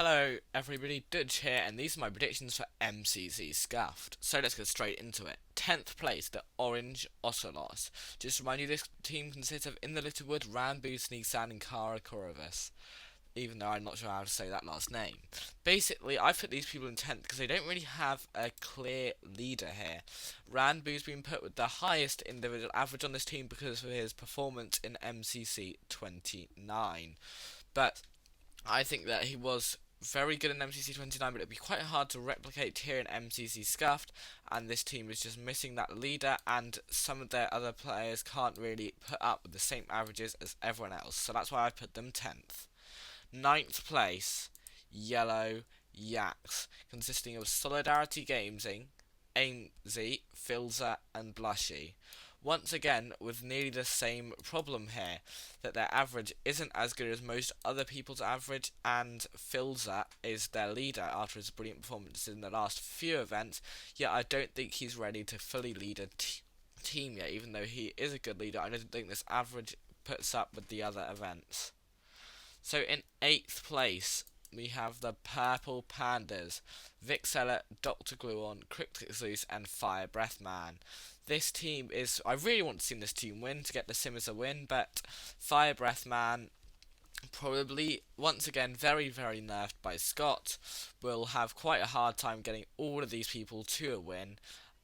Hello everybody, Dutch here, and these are my predictions for MCC Scuffed. So let's get straight into it. 10th place, the Orange Ocelots. Just to remind you, this team consists of In the Littlewood, Ranboo, Sneaksan, and Kara Korovas. Even though I'm not sure how to say that last name. Basically, I put these people in 10th because they don't really have a clear leader here. Ranboo's been put with the highest individual average on this team because of his performance in MCC 29. But I think that he was very good in MCC 29, but it'd be quite hard to replicate here in MCC Scuffed, and this team is just missing that leader, and some of their other players can't really put up with the same averages as everyone else, so that's why I put them 10th. Ninth place, Yellow Yaks, consisting of Solidarity Gaming, AimZ, Filza, and Blushy. Once again, with nearly the same problem here, that their average isn't as good as most other people's average, and Filza is their leader after his brilliant performances in the last few events, yet I don't think he's ready to fully lead a team yet, even though he is a good leader. I don't think this average puts up with the other events. So in 8th place, we have the Purple Pandas, Vixella, Dr. Gluon, Cryptic Zeus, and Fire Breath Man. This team is, I really want to see this team win to get the sim as a win, but Fire Breath Man, probably once again very nerfed by Scott, will have quite a hard time getting all of these people to a win,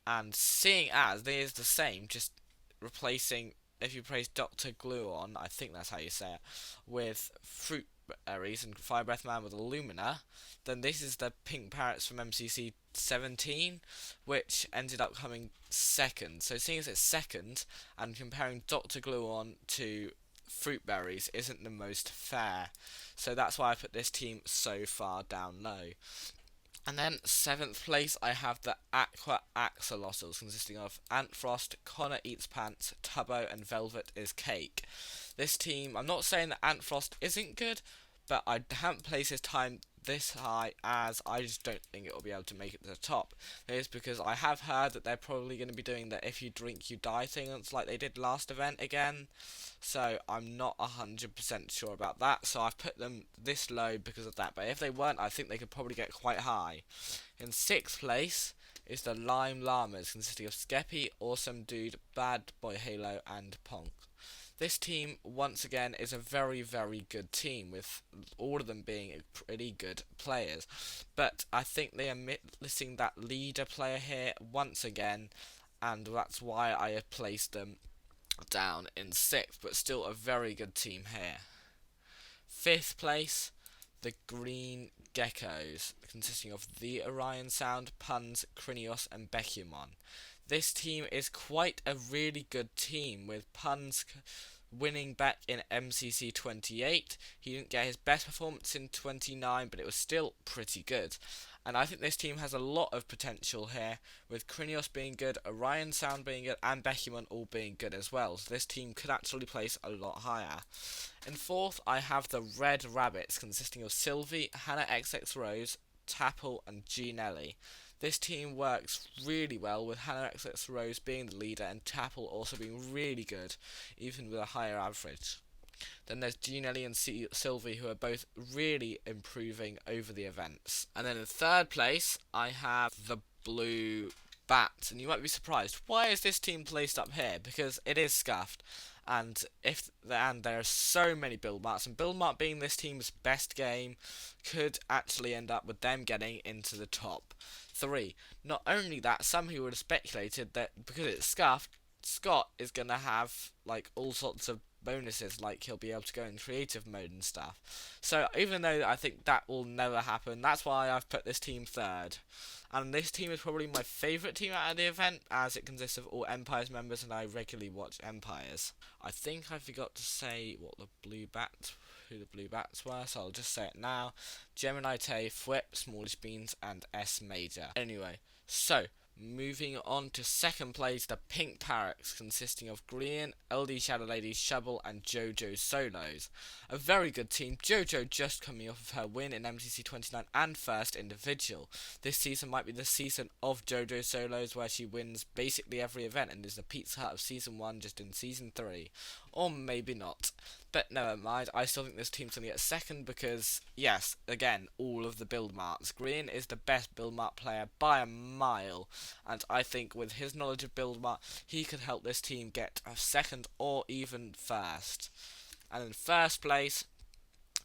and seeing as they is the same, just replacing, if you praise Dr. Gluon, I think that's how you say it, with Fruit Berries and Fire Breath Man with Illumina, then this is the Pink Parrots from MCC 17, which ended up coming second. So seeing as it's second, and comparing Dr. Gluon to Fruit Berries isn't the most fair. So that's why I put this team so far down low. And then 7th place, I have the Aqua Axolotls, consisting of Antfrost, Connor Eats Pants, Tubbo, and Velvet is Cake. This team, I'm not saying that Antfrost isn't good, but I haven't placed his time this high as I just don't think it will be able to make it to the top. It is because I have heard that they're probably going to be doing the if you drink you die thing, it's like they did last event again. So I'm not 100% sure about that, so I've put them this low because of that. But if they weren't, I think they could probably get quite high. In 6th place is the Lime Llamas, consisting of Skeppy, Awesome Dude, Bad Boy Halo, and Ponk. This team, once again, is a very good team, with all of them being pretty good players. But I think they are missing that leader player here once again, and that's why I have placed them down in 6th, but still a very good team here. 5th place, the Green Geckos, consisting of the Orion Sound, Puns, Crinios, and Becumon. This team is quite a really good team, with Puns winning back in MCC 28. He didn't get his best performance in 29, but it was still pretty good. And I think this team has a lot of potential here, with Crinios being good, Orion Sound being good, and Becumon all being good as well. So this team could actually place a lot higher. In 4th, I have the Red Rabbits, consisting of Sylvie, Hannah XX Rose, Tapple, and G Nelly. This team works really well, with Hannah XX Rose being the leader and Tapple also being really good, even with a higher average. Then there's G Nelly and Sylvie, who are both really improving over the events. And then in 3rd place, I have the Blue Bats, and you might be surprised, why is this team placed up here? Because it is scuffed, and there are so many build marks, and build mark being this team's best game could actually end up with them getting into the top 3. Not only that, some people would have speculated that because it's scuffed, Scott is going to have like all sorts of bonuses, like he'll be able to go in creative mode and stuff. So even though I think that will never happen, that's why I've put this team 3rd. And this team is probably my favourite team out of the event, as it consists of all Empires members, and I regularly watch Empires. I think I forgot to say who the Blue Bats were, so I'll just say it now. Gemini Tay, Fwip, Smallish Beans, and S Major. Anyway, so Moving on to second place, the Pink Parrots, consisting of Green, LD Shadow Lady, Shovel, and JoJo Solos. A very good team. JoJo just coming off of her win in MCC 29 and first individual. This season might be the season of JoJo Solos, where she wins basically every event and is the Pizza Hut of Season 1 just in Season 3. Or maybe not. But never mind, I still think this team's going to get second because, yes, again, all of the build marks. Green is the best build mark player by a mile, and I think with his knowledge of build mark, he could help this team get a second or even first. And in first place,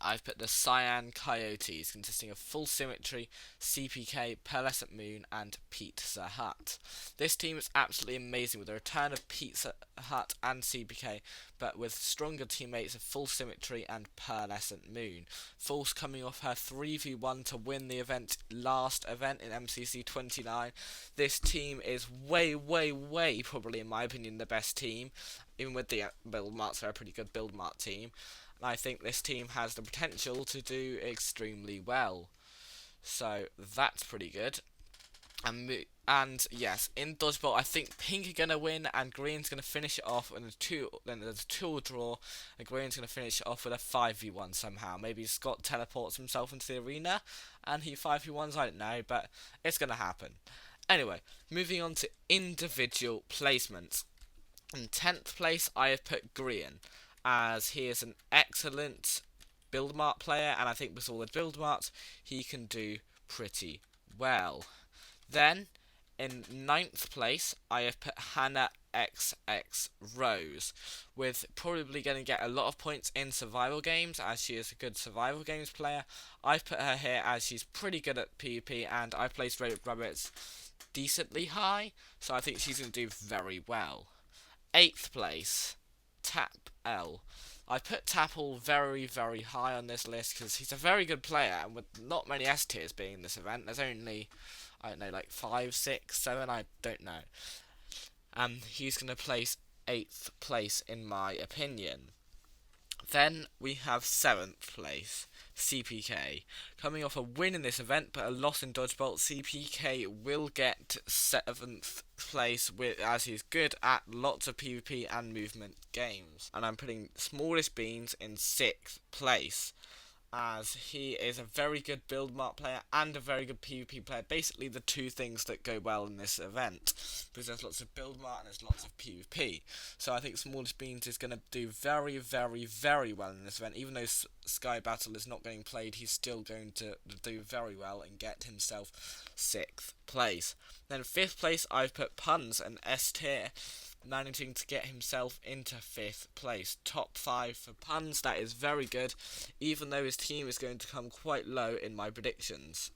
I've put the Cyan Coyotes, consisting of Full Symmetry, CPK, Pearlescent Moon, and Pizza Hut. This team is absolutely amazing with the return of Pizza Hut and CPK, but with stronger teammates of Full Symmetry and Pearlescent Moon. Full's coming off her 3v1 to win the last event in MCC 29. This team is way probably, in my opinion, the best team. Even with the build marks, they're a pretty good build mark team. I think this team has the potential to do extremely well. So that's pretty good. And yes, in dodgeball, I think Pink are gonna win and Green's gonna finish it off. And then there's a 2 draw, and Green's gonna finish it off with a 5v1 somehow. Maybe Scott teleports himself into the arena and he 5v1s. I don't know, but it's gonna happen. Anyway, moving on to individual placements. In 10th place, I have put Green, as he is an excellent build mark player, and I think with all the build marks, he can do pretty well. Then, in 9th place, I have put Hannah XX Rose, with probably going to get a lot of points in survival games, as she is a good survival games player. I've put her here as she's pretty good at PvP, and I placed Red Rabbits decently high, so I think she's going to do very well. 8th place, Tap L. I put Tapple very high on this list because he's a very good player, and with not many S tiers being in this event, there's only, I don't know, like 5, 6, 7, I don't know. He's going to place 8th place in my opinion. Then we have 7th place, CPK. Coming off a win in this event but a loss in Dodgeball, CPK will get 7th place as he's good at lots of PvP and movement games. And I'm putting Smallest Beans in 6th place, as he is a very good build mark player and a very good PvP player. Basically the two things that go well in this event, because there's lots of build mark and there's lots of PvP. So I think Smallest Beans is going to do very well in this event. Even though Sky Battle is not getting played, he's still going to do very well and get himself 6th place. Then 5th place, I've put Puns and S tier, managing to get himself into 5th place. Top 5 for Puns, that is very good, even though his team is going to come quite low in my predictions.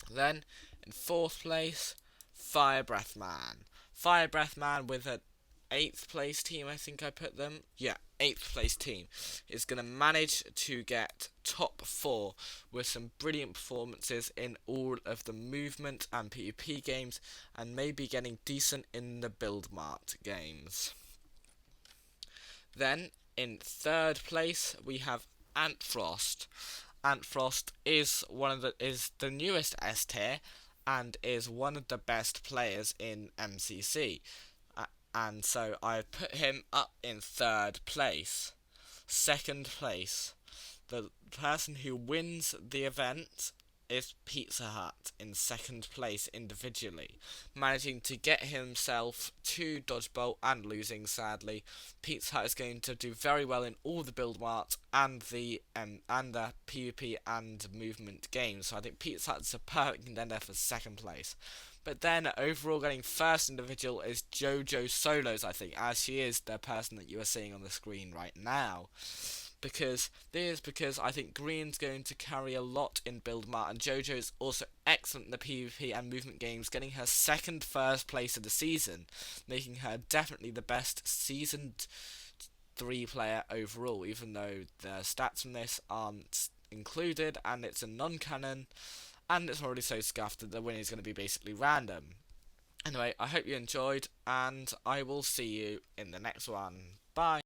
Then, in 4th place, Fire Breath Man. Fire Breath Man with an 8th place team, I think I put them. Yeah, 8th place team is going to manage to get top 4 with some brilliant performances in all of the movement and PvP games, and maybe getting decent in the build marked games. Then in 3rd place we have Antfrost. Antfrost is the newest S tier and is one of the best players in MCC. And so I put him up in 3rd place. 2nd place, the person who wins the event is Pizza Hut in 2nd place individually, managing to get himself to Dodgeball and losing sadly. Pizza Hut is going to do very well in all the build marks and the PvP and movement games, so I think Pizza Hut's a perfect contender for 2nd place. But then overall getting 1st individual is JoJo Solos, I think, as she is the person that you are seeing on the screen right now. Because I think Green's going to carry a lot in build mart, and JoJo is also excellent in the PvP and movement games, getting her 2nd first place of the season, making her definitely the best season 3 player overall, even though the stats from this aren't included and it's a non-canon. And it's already so scuffed that the win is going to be basically random. Anyway, I hope you enjoyed, and I will see you in the next one. Bye!